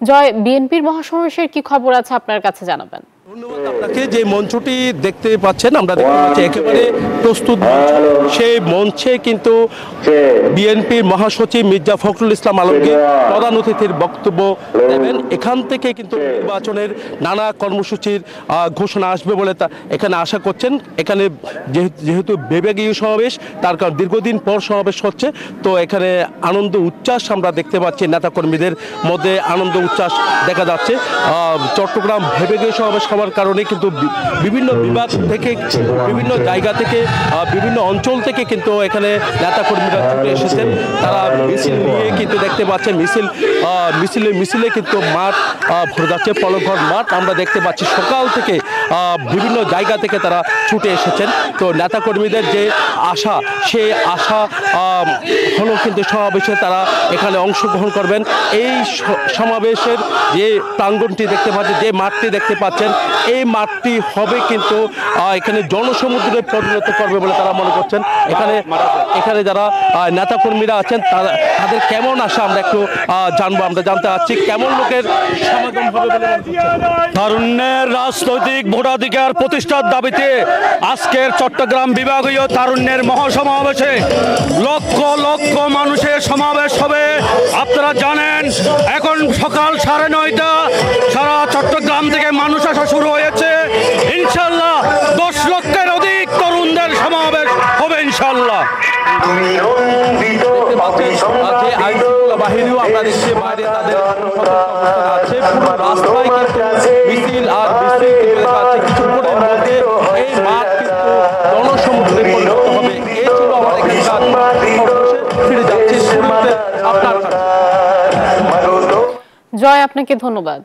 জয়, বিএনপির মহাসমাবেশের কি খবর আছে আপনার কাছে জানাবেন। ধন্যবাদ আপনাকে। যে মঞ্চটি দেখতে পাচ্ছেন, আমরা দেখতে পাচ্ছি একেবারে প্রস্তুত মঞ্চ। সেই মঞ্চে কিন্তু বিএনপির মহাসচিব মির্জা ফখরুল ইসলাম আলমগীর প্রধান অতিথির বক্তব্য দেবেন। এখান থেকে কিন্তু নির্বাচনের নানা কর্মসূচির ঘোষণা আসবে বলে এখানে আশা করছেন। এখানে যেহেতু বিভাগীয় সমাবেশ, তার কারণ দীর্ঘদিন পর সমাবেশ হচ্ছে, তো এখানে আনন্দ উচ্ছ্বাস আমরা দেখতে পাচ্ছি। নেতাকর্মীদের মধ্যে আনন্দ উচ্ছ্বাস দেখা যাচ্ছে। চট্টগ্রাম বিভাগীয় সমাবেশ হওয়ার কারণে কিন্তু বিভিন্ন বিভাগ থেকে, বিভিন্ন জায়গা থেকে, বিভিন্ন অঞ্চল থেকে কিন্তু এখানে নেতাকর্মীরা ছুটে এসেছেন। তারা মিছিল নিয়ে কিন্তু দেখতে পাচ্ছেন মিছিলে কিন্তু মাঠ ভরে যাচ্ছে, পলকঘর মাঠ আমরা দেখতে পাচ্ছি। সকাল থেকে বিভিন্ন জায়গা থেকে তারা ছুটে এসেছেন। তো নেতাকর্মীদের যে আশা, সেই আশা হলো কিন্তু সমাবেশে তারা এখানে অংশগ্রহণ করবেন। এই সমাবেশের যে প্রাঙ্গণটি দেখতে পাচ্ছেন, যে মাঠটি দেখতে পাচ্ছেন, এই মাঠটি হবে কিন্তু এখানে জনসমুদ্রে পরিণত করবে বলে তারা মনে করছেন। এখানে যারা নেতাকর্মীরা আছেন তাদের কেমন আশা আমরা একটু জানবো। আমরা জানতে চাচ্ছি কেমন লোকের সমাগম হবে বলে। তারুণ্যের রাজনৈতিক ভোটাধিকার প্রতিষ্ঠার দাবিতে আজকের চট্টগ্রাম বিভাগীয় তারুণ্যের মহাসমাবেশে লক্ষ লক্ষ মানুষের সমাবেশ হবে। আপনারা জানেন এখন সকাল 9:30 সারা চট্টগ্রাম থেকে মানুষ আসা শুরু হয়েছে। ইনশাল্লাহ 10 লক্ষের অধিক তরুণদের সমাবেশ হবে ইনশাল্লাহ। বাহিনীও আমরা দেখছি বাইরে তাদের আছে, পুরো রাস্তায় কিন্তু মিছিল আর কিছুক্ষণের মধ্যে এই মাঠ কিন্তু জনসমুদ্রে পরিণত হবে। এই ছিল আমাদের ফিরে যাচ্ছি আপনার কাছে। জয়, আপনাকে ধন্যবাদ।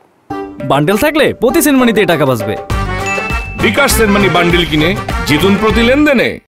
বান্ডেল থাকলে প্রতি সেনমানিতে টাকা বাঁচবে। বিকাশ সেনমানি বান্ডেল কিনে জিতুন প্রতি লেনদেনে।